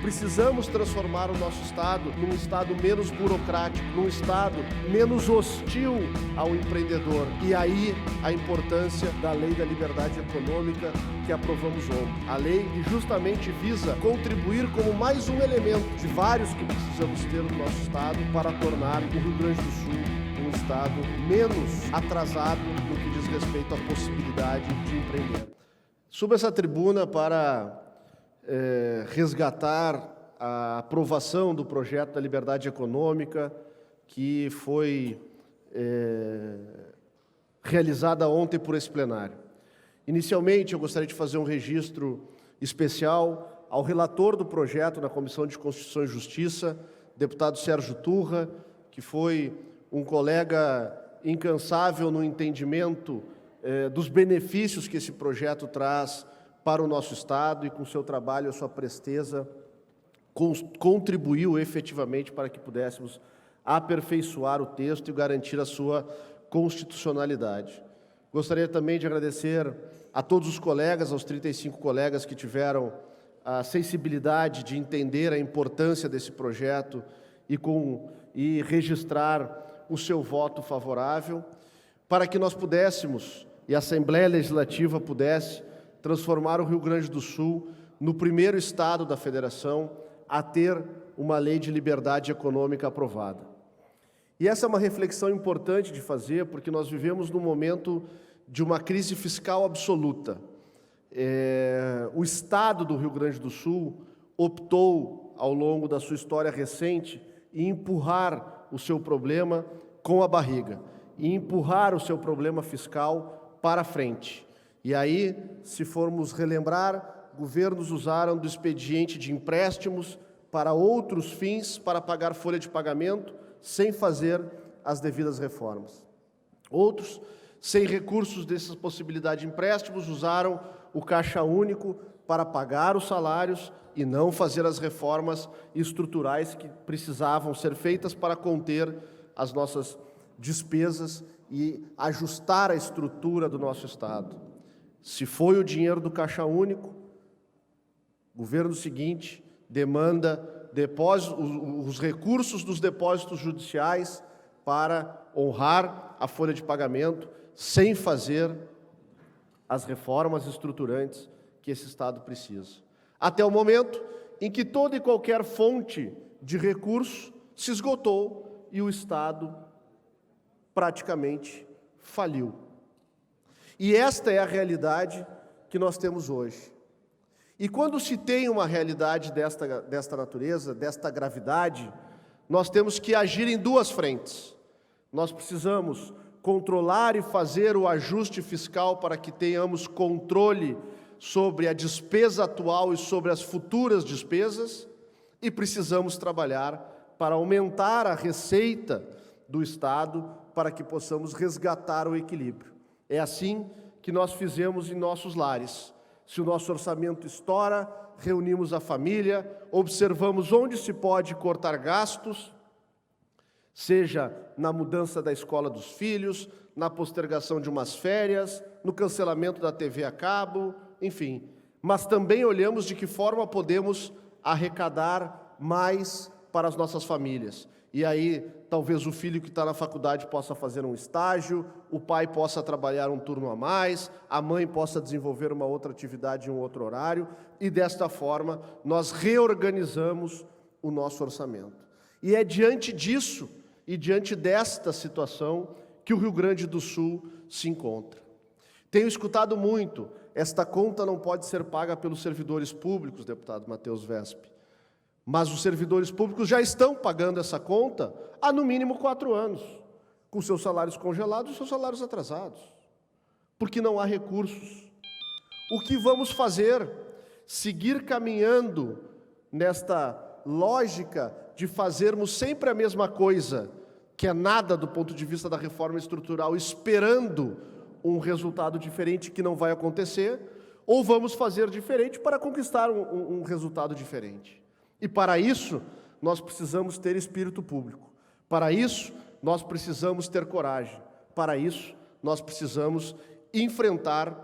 Precisamos transformar o nosso Estado num Estado menos burocrático, num Estado menos hostil ao empreendedor. E aí a importância da Lei da Liberdade Econômica que aprovamos ontem. A lei que justamente visa contribuir como mais um elemento de vários que precisamos ter no nosso Estado para tornar o Rio Grande do Sul um Estado menos atrasado no que diz respeito à possibilidade de empreender. Subo essa tribuna para resgatar a aprovação do projeto da liberdade econômica que foi realizada ontem por esse plenário. Inicialmente, eu gostaria de fazer um registro especial ao relator do projeto na Comissão de Constituição e Justiça, deputado Sérgio Turra, que foi um colega incansável no entendimento dos benefícios que esse projeto traz para o nosso Estado e com seu trabalho, a sua presteza, contribuiu efetivamente para que pudéssemos aperfeiçoar o texto e garantir a sua constitucionalidade. Gostaria também de agradecer a todos os colegas, aos 35 colegas que tiveram a sensibilidade de entender a importância desse projeto e registrar o seu voto favorável, para que nós pudéssemos, e a Assembleia Legislativa pudesse, transformar o Rio Grande do Sul no primeiro Estado da Federação a ter uma lei de liberdade econômica aprovada. E essa é uma reflexão importante de fazer, porque nós vivemos num momento de uma crise fiscal absoluta. O Estado do Rio Grande do Sul optou, ao longo da sua história recente, em empurrar o seu problema com a barriga, e empurrar o seu problema fiscal para frente. E aí, se formos relembrar, governos usaram do expediente de empréstimos para outros fins, para pagar folha de pagamento, sem fazer as devidas reformas. Outros, sem recursos dessa possibilidade de empréstimos, usaram o Caixa Único para pagar os salários e não fazer as reformas estruturais que precisavam ser feitas para conter as nossas despesas e ajustar a estrutura do nosso Estado. Se foi o dinheiro do Caixa Único, o governo seguinte demanda os recursos dos depósitos judiciais para honrar a folha de pagamento, sem fazer as reformas estruturantes que esse Estado precisa. Até o momento em que toda e qualquer fonte de recurso se esgotou e o Estado praticamente faliu. E esta é a realidade que nós temos hoje. E quando se tem uma realidade desta natureza, desta gravidade, nós temos que agir em duas frentes. Nós precisamos controlar e fazer o ajuste fiscal para que tenhamos controle sobre a despesa atual e sobre as futuras despesas, e precisamos trabalhar para aumentar a receita do Estado para que possamos resgatar o equilíbrio. É assim que nós fizemos em nossos lares. Se o nosso orçamento estoura, reunimos a família, observamos onde se pode cortar gastos, seja na mudança da escola dos filhos, na postergação de umas férias, no cancelamento da TV a cabo, enfim. Mas também olhamos de que forma podemos arrecadar mais para as nossas famílias. E aí, talvez o filho que está na faculdade possa fazer um estágio, o pai possa trabalhar um turno a mais, a mãe possa desenvolver uma outra atividade em um outro horário, e desta forma nós reorganizamos o nosso orçamento. E é diante disso e diante desta situação que o Rio Grande do Sul se encontra. Tenho escutado muito, esta conta não pode ser paga pelos servidores públicos, deputado Matheus Wesp. Mas os servidores públicos já estão pagando essa conta há no mínimo 4 anos, com seus salários congelados e seus salários atrasados, porque não há recursos. O que vamos fazer? Seguir caminhando nesta lógica de fazermos sempre a mesma coisa, que é nada do ponto de vista da reforma estrutural, esperando um resultado diferente que não vai acontecer, ou vamos fazer diferente para conquistar um resultado diferente? E para isso, nós precisamos ter espírito público. Para isso, nós precisamos ter coragem. Para isso, nós precisamos enfrentar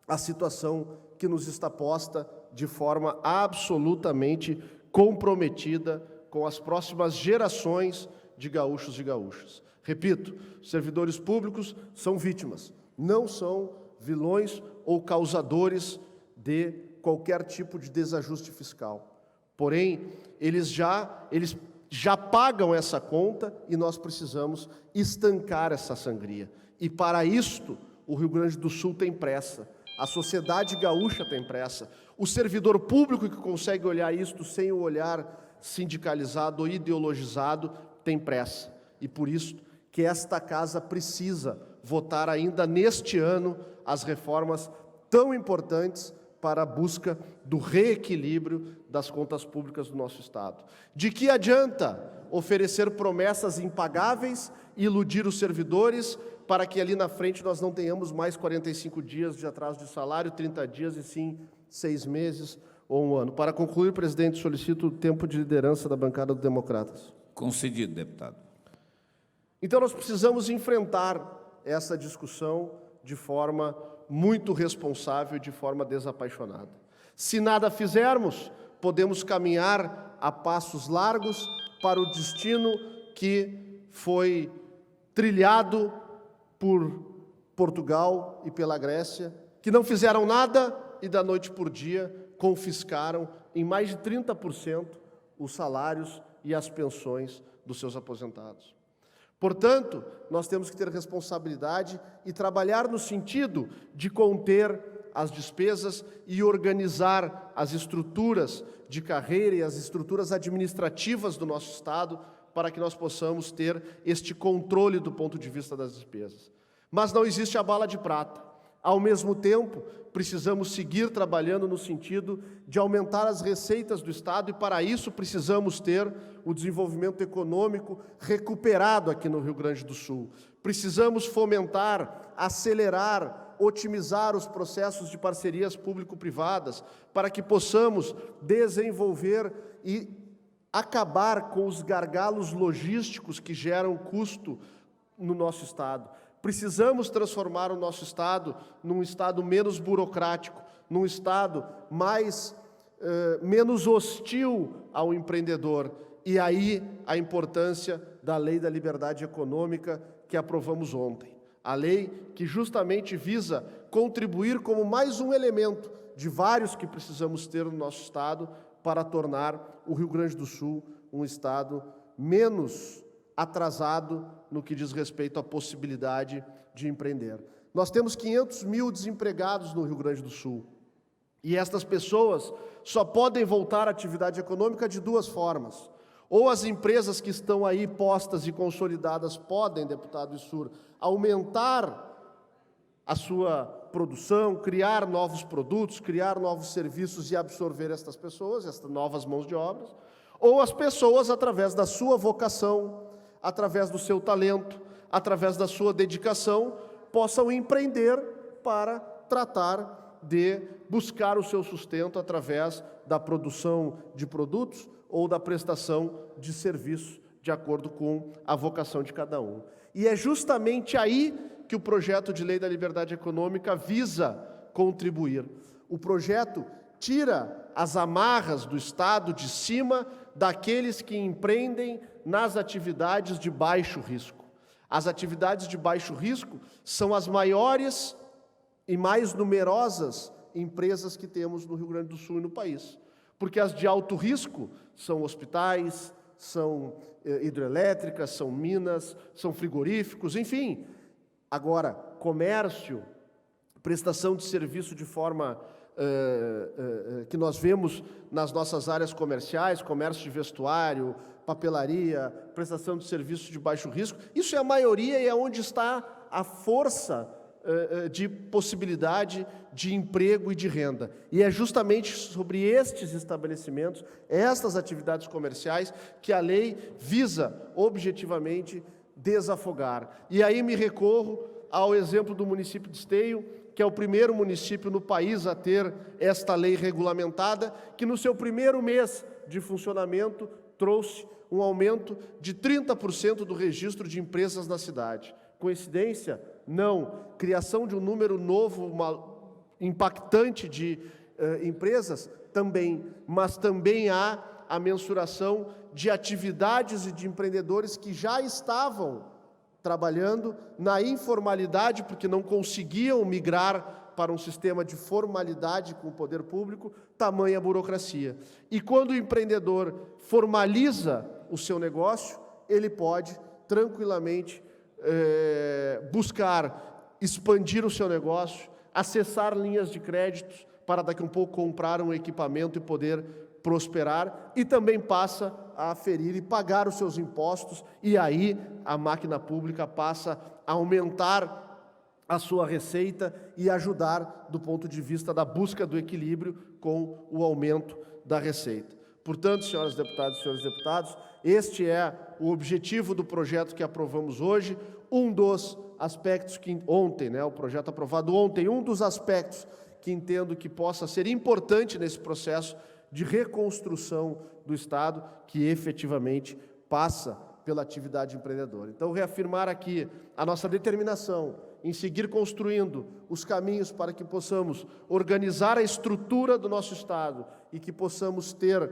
a situação que nos está posta de forma absolutamente comprometida com as próximas gerações de gaúchos e gaúchas. Repito, os servidores públicos são vítimas, não são vilões ou causadores de qualquer tipo de desajuste fiscal. Porém, eles já pagam essa conta e nós precisamos estancar essa sangria. E para isto, o Rio Grande do Sul tem pressa, a sociedade gaúcha tem pressa, o servidor público que consegue olhar isto sem o olhar sindicalizado ou ideologizado tem pressa. E por isso que esta casa precisa votar ainda neste ano as reformas tão importantes para a busca do reequilíbrio das contas públicas do nosso Estado. De que adianta oferecer promessas impagáveis e iludir os servidores para que ali na frente nós não tenhamos mais 45 dias de atraso de salário, 30 dias e sim 6 meses ou um ano? Para concluir, presidente, solicito o tempo de liderança da bancada dos democratas. Concedido, deputado. Então nós precisamos enfrentar essa discussão de forma muito responsável e de forma desapaixonada. Se nada fizermos, podemos caminhar a passos largos para o destino que foi trilhado por Portugal e pela Grécia, que não fizeram nada e da noite por dia confiscaram em mais de 30% os salários e as pensões dos seus aposentados. Portanto, nós temos que ter responsabilidade e trabalhar no sentido de conter as despesas e organizar as estruturas de carreira e as estruturas administrativas do nosso Estado para que nós possamos ter este controle do ponto de vista das despesas. Mas não existe a bala de prata. Ao mesmo tempo, precisamos seguir trabalhando no sentido de aumentar as receitas do Estado e, para isso, precisamos ter o desenvolvimento econômico recuperado aqui no Rio Grande do Sul. Precisamos fomentar, acelerar, otimizar os processos de parcerias público-privadas para que possamos desenvolver e acabar com os gargalos logísticos que geram custo no nosso Estado. Precisamos transformar o nosso Estado num Estado menos burocrático, num Estado menos hostil ao empreendedor. E aí a importância da Lei da Liberdade Econômica que aprovamos ontem. A lei que justamente visa contribuir como mais um elemento de vários que precisamos ter no nosso Estado para tornar o Rio Grande do Sul um Estado menos atrasado no que diz respeito à possibilidade de empreender. Nós temos 500 mil desempregados no Rio Grande do Sul. E estas pessoas só podem voltar à atividade econômica de duas formas. Ou as empresas que estão aí postas e consolidadas podem, deputado Issur, aumentar a sua produção, criar novos produtos, criar novos serviços e absorver estas pessoas, estas novas mãos de obra, ou as pessoas, através da sua vocação, através do seu talento, através da sua dedicação, possam empreender para tratar de buscar o seu sustento através da produção de produtos ou da prestação de serviços, de acordo com a vocação de cada um. E é justamente aí que o projeto de lei da liberdade econômica visa contribuir. O projeto tira as amarras do Estado de cima daqueles que empreendem nas atividades de baixo risco. As atividades de baixo risco são as maiores e mais numerosas empresas que temos no Rio Grande do Sul e no país. Porque as de alto risco são hospitais, são hidrelétricas, são minas, são frigoríficos, enfim. Agora, comércio, prestação de serviço de forma que nós vemos nas nossas áreas comerciais, comércio de vestuário, papelaria, prestação de serviços de baixo risco, isso é a maioria e é onde está a força de possibilidade de emprego e de renda. E é justamente sobre estes estabelecimentos, estas atividades comerciais, que a lei visa objetivamente desafogar. E aí me recorro ao exemplo do município de Esteio, que é o primeiro município no país a ter esta lei regulamentada, que no seu primeiro mês de funcionamento trouxe um aumento de 30% do registro de empresas na cidade. Coincidência? Não. Criação de um número novo, impactante de empresas? Também. Mas também há a mensuração de atividades e de empreendedores que já estavam trabalhando na informalidade, porque não conseguiam migrar para um sistema de formalidade com o poder público, tamanha burocracia. E quando o empreendedor formaliza o seu negócio, ele pode tranquilamente buscar expandir o seu negócio, acessar linhas de créditos para daqui a um pouco comprar um equipamento e poder prosperar, e também passa a aferir e pagar os seus impostos, e aí a máquina pública passa a aumentar a sua receita e ajudar do ponto de vista da busca do equilíbrio com o aumento da receita. Portanto, senhoras deputadas e senhores deputados, este é o objetivo do projeto que aprovamos hoje, um dos aspectos que ontem, o projeto aprovado ontem, um dos aspectos que entendo que possa ser importante nesse processo de reconstrução do Estado, que efetivamente passa pela atividade empreendedora. Então, reafirmar aqui a nossa determinação em seguir construindo os caminhos para que possamos organizar a estrutura do nosso Estado e que possamos ter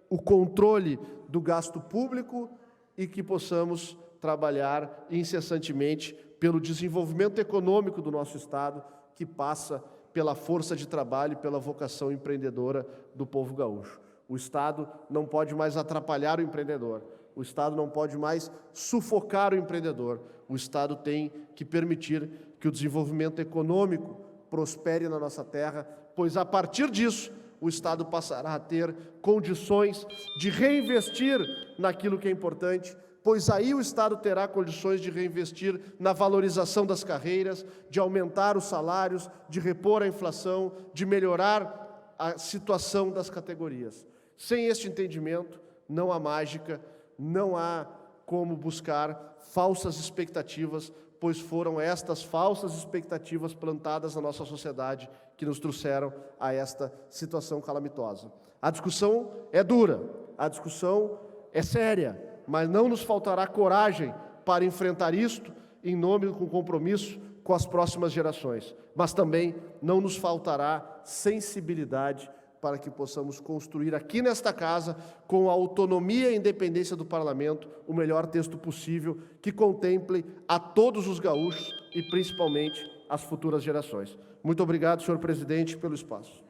o controle do gasto público e que possamos trabalhar incessantemente pelo desenvolvimento econômico do nosso Estado, que passa pela força de trabalho e pela vocação empreendedora do povo gaúcho. O Estado não pode mais atrapalhar o empreendedor, o Estado não pode mais sufocar o empreendedor, o Estado tem que permitir que o desenvolvimento econômico prospere na nossa terra, pois a partir disso o Estado passará a ter condições de reinvestir naquilo que é importante, pois aí o Estado terá condições de reinvestir na valorização das carreiras, de aumentar os salários, de repor a inflação, de melhorar a situação das categorias. Sem este entendimento, não há mágica, não há como buscar falsas expectativas, pois foram estas falsas expectativas plantadas na nossa sociedade que nos trouxeram a esta situação calamitosa. A discussão é dura, a discussão é séria, mas não nos faltará coragem para enfrentar isto em nome com compromisso com as próximas gerações, mas também não nos faltará sensibilidade para que possamos construir aqui nesta casa, com a autonomia e independência do Parlamento, o melhor texto possível que contemple a todos os gaúchos e principalmente as futuras gerações. Muito obrigado, senhor presidente, pelo espaço.